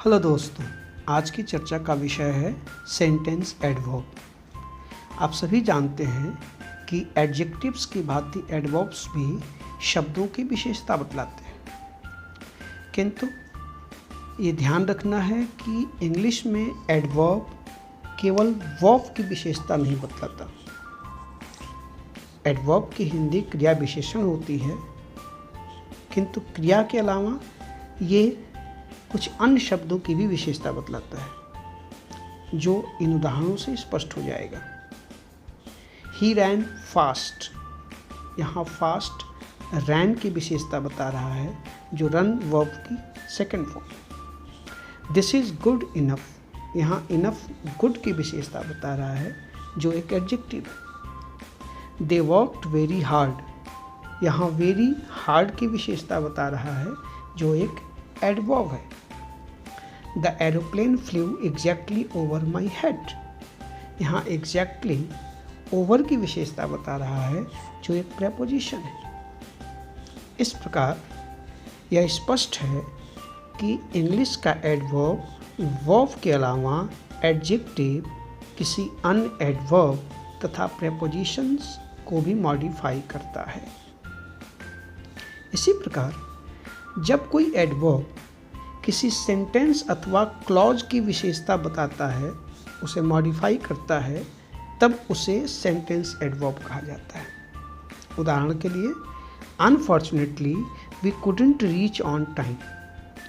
Hello दोस्तों, आज की चर्चा का विषय है सेंटेंस एडवर्ब। आप सभी जानते हैं कि एडजेक्टिव्स की भांति एडवर्ब्स भी शब्दों की विशेषता बतलाते हैं, किंतु ये ध्यान रखना है कि इंग्लिश में एडवर्ब केवल वर्ब की विशेषता नहीं बतलाता। एडवर्ब की हिंदी क्रिया विशेषण होती है, किंतु क्रिया के अलावा ये कुछ अन्य शब्दों की भी विशेषता बतलाता है, जो इन उदाहरणों से स्पष्ट हो जाएगा। ही रैन फास्ट, यहाँ फास्ट रैन की विशेषता बता रहा है, जो रन वर्ब की second form. This is good enough, यहाँ इनफ गुड की विशेषता बता रहा है, जो एक एडजेक्टिव है। दे वर्कड वेरी हार्ड, यहाँ वेरी हार्ड की विशेषता बता रहा है, जो एक एडवर्ब है। The aeroplane flu exactly over my head, यहाँ एग्जैक्टली ओवर की विशेषता बता रहा है, जो एक प्रेपोजिशन है। इस प्रकार यह स्पष्ट है कि इंग्लिश का एडवर्ब वर्ब के अलावा एडजेक्टिव किसी अन्य एडवर्ब तथा प्रेपोजिशंस को भी मॉडिफाई करता है। इसी प्रकार जब कोई एडवर्ब किसी सेंटेंस अथवा क्लॉज की विशेषता बताता है, उसे मॉडिफाई करता है, तब उसे सेंटेंस एडवर्ब कहा जाता है। उदाहरण के लिए, unfortunately we couldn't reach on time,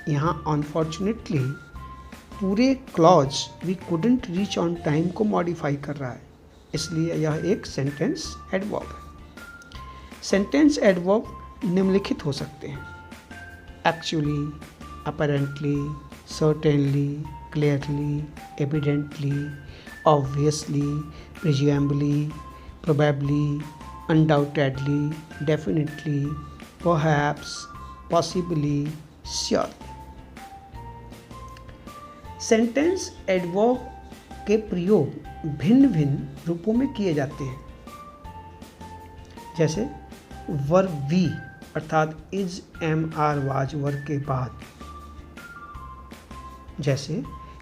यहाँ अनफॉर्चुनेटली पूरे clause we couldn't reach on time को मॉडिफाई कर रहा है, इसलिए यह एक सेंटेंस एडवर्ब है। सेंटेंस एडवर्ब निम्नलिखित हो सकते हैं: actually, apparently, certainly, clearly, evidently, obviously, presumably, probably, undoubtedly, definitely, perhaps, possibly, surely। Sentence adverb के प्रयोग भिन्न भिन्न रूपों में किए जाते हैं, जैसे वर्ब वी अर्थात इज, एम, आर, वाज वर्ग के बाद, जैसे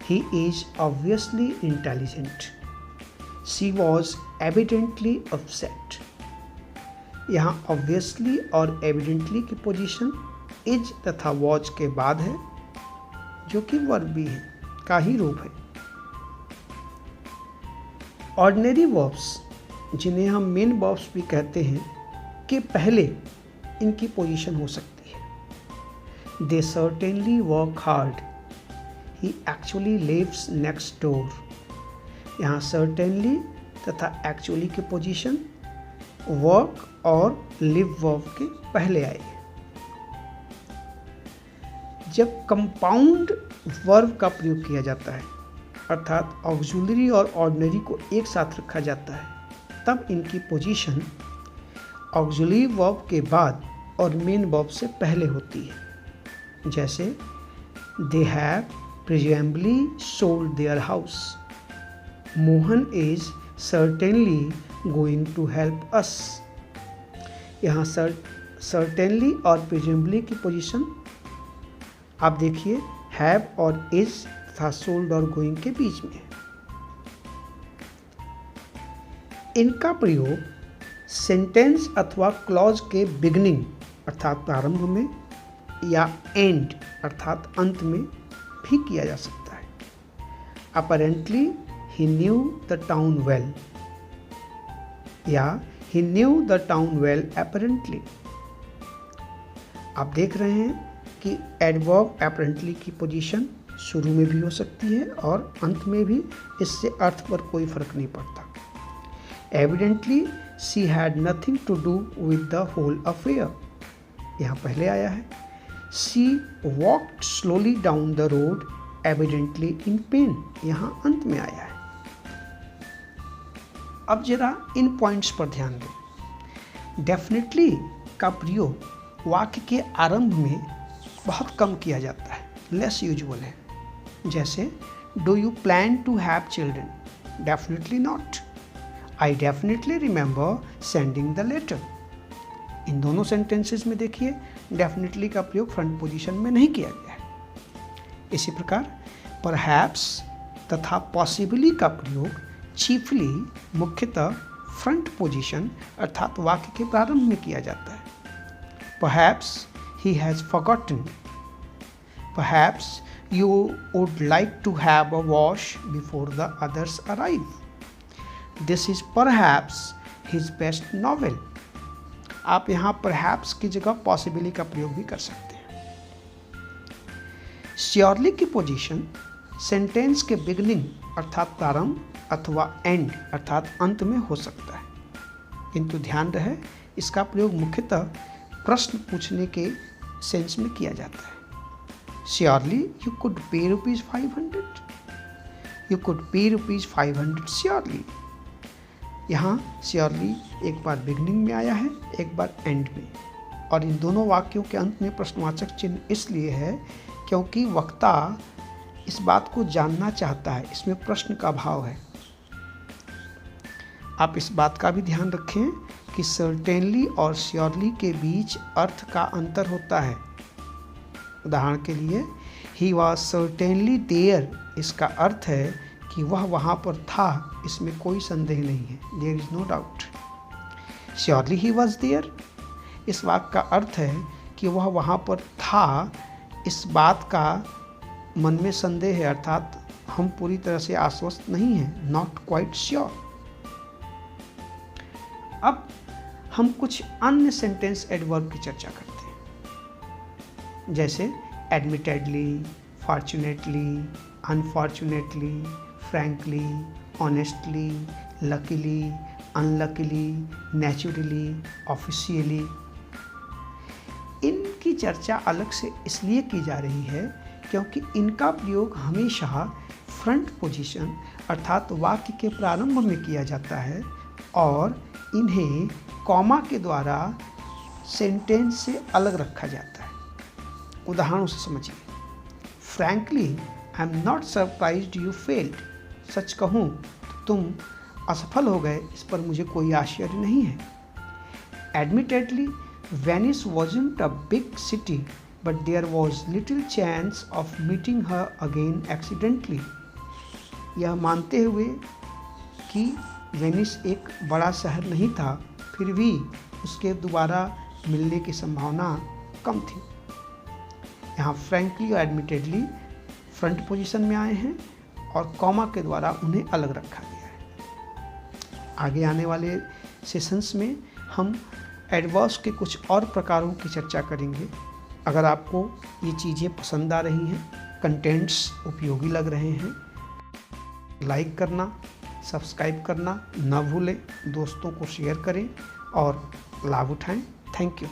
he is obviously intelligent, she was evidently upset. यहाँ ऑब्वियसली और एविडेंटली की पोजीशन इज तथा वॉज के बाद है, जो कि वर्ब भी है का ही रूप है। ऑर्डिनरी वर्ब्स, जिन्हें हम मेन वर्ब्स भी कहते हैं, के पहले इनकी पोजीशन हो सकती है। दे सर्टेनली वर्क हार्ड, ही एक्चुअली लिव्स नेक्स्ट डोर। यहाँ सर्टेनली तथा एक्चुअली की पोजीशन वर्क और लिव वर्ब के पहले आएगी। जब कंपाउंड वर्ब का प्रयोग किया जाता है, अर्थात ऑक्सिलरी और ऑर्डिनरी को एक साथ रखा जाता है, तब इनकी पोजीशन ऑक्सिलरी वर्ब के बाद और मेन वर्ब से पहले होती है, जैसे they have presumably sold their house, Mohan is certainly going to help us। यहाँ certainly और presumably की पोजीशन आप देखिए have और is तथा sold और going के बीच में है। इनका प्रयोग सेंटेंस अथवा क्लॉज के बिगनिंग अर्थात प्रारंभ में या एंड अर्थात अंत में भी किया जा सकता है। Apparently he knew the town well, या he knew the town well apparently। आप देख रहे हैं कि एडवर्ब apparently की पोजीशन शुरू में भी हो सकती है और अंत में भी, इससे अर्थ पर कोई फर्क नहीं पड़ता। Evidently she had nothing to do with the whole affair, यहाँ पहले आया है। She walked slowly down the road, evidently in pain, यहाँ अंत में आया है। अब जरा इन पॉइंट्स पर ध्यान दें। डेफिनेटली का प्रयोग वाक्य के आरंभ में बहुत कम किया जाता है, लेस यूजुअल है, जैसे do you plan to have children, definitely not, I definitely remember sending the letter. इन दोनों सेंटेंसेस में देखिए डेफिनेटली का प्रयोग फ्रंट पोजीशन में नहीं किया गया है। इसी प्रकार परहैप्स तथा पॉसिबली का प्रयोग चीफली मुख्यतः फ्रंट पोजीशन अर्थात वाक्य के प्रारंभ में किया जाता है। Perhaps he has forgotten, perhaps you would like to have a wash before the others arrive. This is perhaps his best novel. आप यहाँ perhaps की जगह possibly का प्रयोग भी कर सकते हैं। Surely की पोजीशन सेंटेंस के बिगनिंग अर्थात प्रारंभ अथवा एंड अर्थात अंत में हो सकता है, किंतु ध्यान रहे इसका प्रयोग मुख्यतः प्रश्न पूछने के सेंस में किया जाता है। Surely you could pay rupees 500. You could pay rupees 500 surely. यहाँ surely एक बार बिगनिंग में आया है, एक बार एंड में, और इन दोनों वाक्यों के अंत में प्रश्नवाचक चिन्ह इसलिए है क्योंकि वक्ता इस बात को जानना चाहता है, इसमें प्रश्न का भाव है। आप इस बात का भी ध्यान रखें कि सर्टेनली और श्योरली के बीच अर्थ का अंतर होता है। उदाहरण के लिए ही वॉज सर्टेनली देयर, इसका अर्थ है कि वह वहाँ पर था, इसमें कोई संदेह नहीं है, there is no doubt. Surely he was there, इस वाक्य का अर्थ है कि वह वहाँ पर था, इस बात का मन में संदेह है, अर्थात हम पूरी तरह से आश्वस्त नहीं हैं, नॉट क्वाइट श्योर। अब हम कुछ अन्य सेंटेंस एडवर्ब की चर्चा करते हैं, जैसे admittedly, fortunately, unfortunately, frankly, honestly, luckily, unluckily, naturally, officially. इनकी चर्चा अलग से इसलिए की जा रही है क्योंकि इनका प्रयोग हमेशा फ्रंट पोजीशन अर्थात वाक्य के प्रारंभ में किया जाता है और इन्हें कॉमा के द्वारा सेंटेंस से अलग रखा जाता है। उदाहरणों से समझिए। Frankly I am not surprised you failed, सच कहूँ तो तुम असफल हो गए, इस पर मुझे कोई आश्चर्य नहीं है। Admittedly Venice wasn't a big city but there was little chance of meeting her again accidentally. यह मानते हुए कि वेनिस एक बड़ा शहर नहीं था, फिर भी उसके दोबारा मिलने की संभावना कम थी। यहाँ फ्रैंकली और एडमिटेडली फ्रंट पोजीशन में आए हैं और कॉमा के द्वारा उन्हें अलग रखा गया है। आगे आने वाले सेशंस में हम एडवर्ब्स के कुछ और प्रकारों की चर्चा करेंगे। अगर आपको ये चीज़ें पसंद आ रही हैं, कंटेंट्स उपयोगी लग रहे हैं, लाइक करना, सब्सक्राइब करना न भूलें, दोस्तों को शेयर करें और लाभ उठाएं। Thank you.